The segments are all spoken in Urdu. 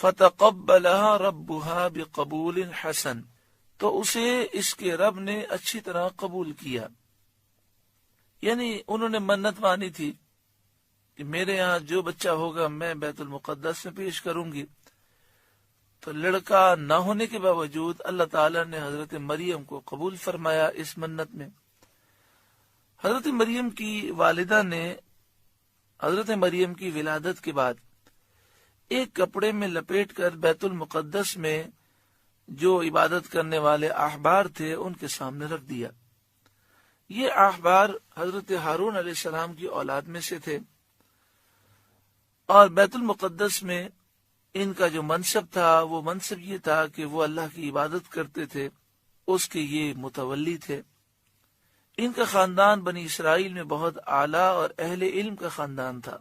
فَتَقَبَّلَهَا رَبُّهَا بِقَبُولٍ حَسَنٍ، تو اسے اس کے رب نے اچھی طرح قبول کیا۔ یعنی انہوں نے منت مانی تھی کہ میرے یہاں جو بچہ ہوگا میں بیت المقدس میں پیش کروں گی، تو لڑکا نہ ہونے کے باوجود اللہ تعالیٰ نے حضرت مریم کو قبول فرمایا اس منت میں۔ حضرت مریم کی والدہ نے حضرت مریم کی ولادت کے بعد ایک کپڑے میں لپیٹ کر بیت المقدس میں جو عبادت کرنے والے احبار تھے ان کے سامنے رکھ دیا۔ یہ احبار حضرت ہارون علیہ السلام کی اولاد میں سے تھے، اور بیت المقدس میں ان کا جو منصب تھا وہ منصب یہ تھا کہ وہ اللہ کی عبادت کرتے تھے، اس کے یہ متولی تھے۔ ان کا خاندان بنی اسرائیل میں بہت اعلیٰ اور اہل علم کا خاندان تھا۔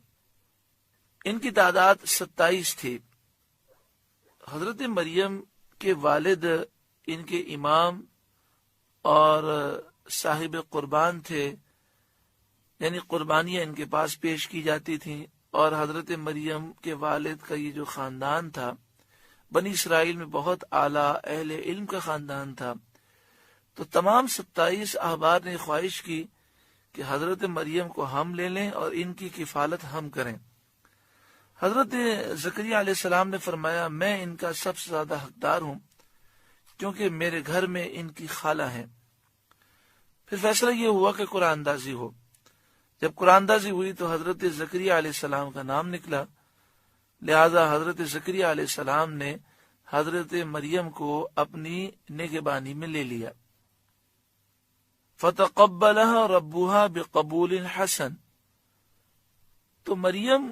ان کی تعداد 27 تھی۔ حضرت مریم کے والد ان کے امام اور صاحب قربان تھے، یعنی قربانیاں ان کے پاس پیش کی جاتی تھیں، اور حضرت مریم کے والد کا یہ جو خاندان تھا بنی اسرائیل میں بہت اعلیٰ اہل علم کا خاندان تھا۔ تو تمام 27 احبار نے خواہش کی کہ حضرت مریم کو ہم لے لیں اور ان کی کفالت ہم کریں۔ حضرت زکریا علیہ السلام نے فرمایا میں ان کا سب سے زیادہ حقدار ہوں کیونکہ میرے گھر میں ان کی خالہ ہیں۔ پھر فیصلہ یہ ہوا کہ قرآن اندازی ہو۔ جب قرآن اندازی ہوئی تو حضرت زکریا علیہ السلام کا نام نکلا، لہذا حضرت زکریا علیہ السلام نے حضرت مریم کو اپنی نگہبانی میں لے لیا۔ فَتَقَبَّلَهَا رَبُّهَا بِقَبُولٍ حَسَنٍ، تو مریم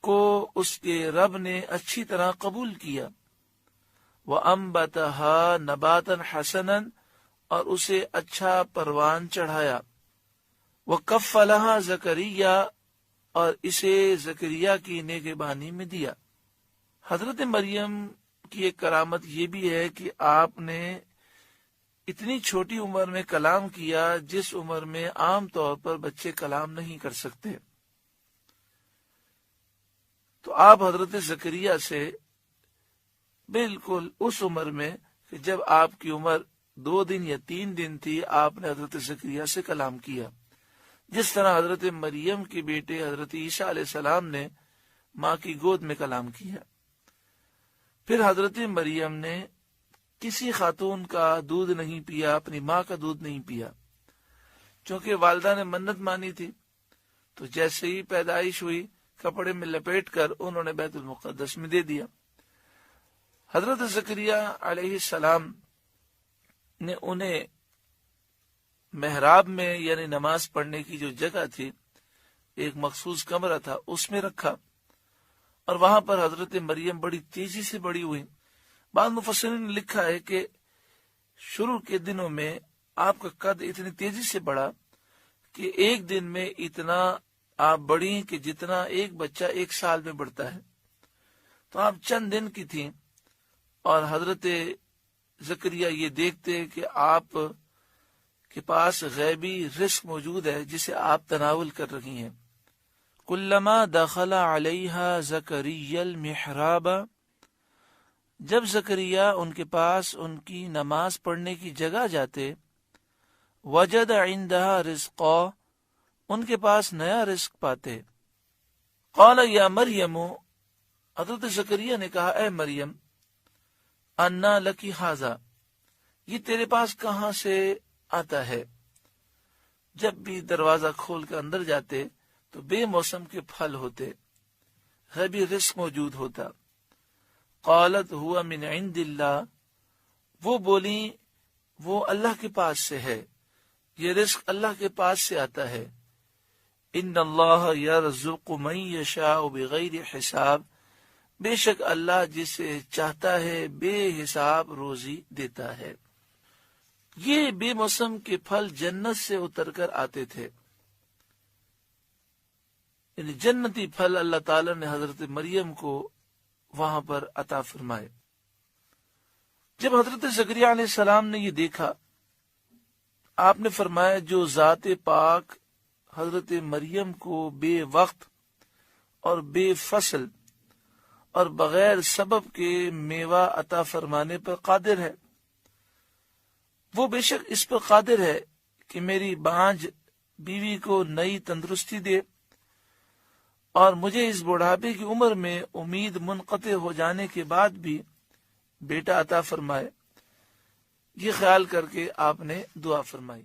کو اس کے رب نے اچھی طرح قبول کیا۔ وَأَنبَتَهَا نَبَاتًا حَسَنًا، اور اسے اچھا پروان چڑھایا۔ وَكَفَّلَهَا زَكَرِيَّا، اور اسے زکریا کی نگہبانی میں دیا۔ حضرت مریم کی ایک کرامت یہ بھی ہے کہ آپ نے اتنی چھوٹی عمر میں کلام کیا جس عمر میں عام طور پر بچے کلام نہیں کر سکتے۔ تو آپ حضرت زکریا سے بالکل اس عمر میں کہ جب آپ کی عمر 2 دن یا 3 دن تھی، آپ نے حضرت زکریا سے کلام کیا، جس طرح حضرت مریم کے بیٹے حضرت عیسیٰ علیہ السلام نے ماں کی گود میں کلام کیا۔ پھر حضرت مریم نے کسی خاتون کا دودھ نہیں پیا، اپنی ماں کا دودھ نہیں پیا، چونکہ والدہ نے منت مانی تھی۔ تو جیسے ہی پیدائش ہوئی کپڑے میں لپیٹ کر انہوں نے بیت المقدس میں دے دیا۔ حضرت زکریا علیہ السلام نے انہیں محراب میں، یعنی نماز پڑھنے کی جو جگہ تھی، ایک مخصوص کمرہ تھا، اس میں رکھا، اور وہاں پر حضرت مریم بڑی تیزی سے بڑی ہوئی۔ بعض مفسرین نے لکھا ہے کہ شروع کے دنوں میں آپ کا قد اتنی تیزی سے بڑھا کہ ایک دن میں اتنا آپ بڑھی کہ جتنا ایک بچہ 1 سال میں بڑھتا ہے۔ تو آپ چند دن کی تھیں اور حضرت زکریا یہ دیکھتے کہ آپ کے پاس غیبی رزق موجود ہے جسے آپ تناول کر رہی ہیں۔ کلما دخل علیہا زکریا المحراب، جب زکریا ان کے پاس ان کی نماز پڑھنے کی جگہ جاتے، وجد عندها رزقا، ان کے پاس نیا رزق پاتے۔ قال یا مریم، حضرت زکریا نے کہا اے مریم، انا لکی ھذا، یہ تیرے پاس کہاں سے آتا ہے؟ جب بھی دروازہ کھول کر اندر جاتے تو بے موسم کے پھل ہوتے، غیبی رزق موجود ہوتا۔ قالت ہوا من عند اللہ، وہ بولی وہ اللہ کے پاس سے ہے، یہ رزق اللہ کے پاس سے آتا ہے۔ ان اللہ یرزق من یشاء بغیر حساب، بے شک اللہ جسے چاہتا ہے بے حساب روزی دیتا ہے۔ یہ بے موسم کے پھل جنت سے اتر کر آتے تھے، یعنی جنتی پھل اللہ تعالی نے حضرت مریم کو وہاں پر عطا فرمائے۔ جب حضرت زکریا علیہ السلام نے یہ دیکھا، آپ نے فرمایا جو ذات پاک حضرت مریم کو بے وقت اور بے فصل اور بغیر سبب کے میوہ عطا فرمانے پر قادر ہے۔ وہ بے شک اس پر قادر ہے کہ میری بانجھ بیوی کو نئی تندرستی دے اور مجھے اس بڑھاپے کی عمر میں امید منقطع ہو جانے کے بعد بھی بیٹا عطا فرمائے۔ یہ خیال کر کے آپ نے دعا فرمائی۔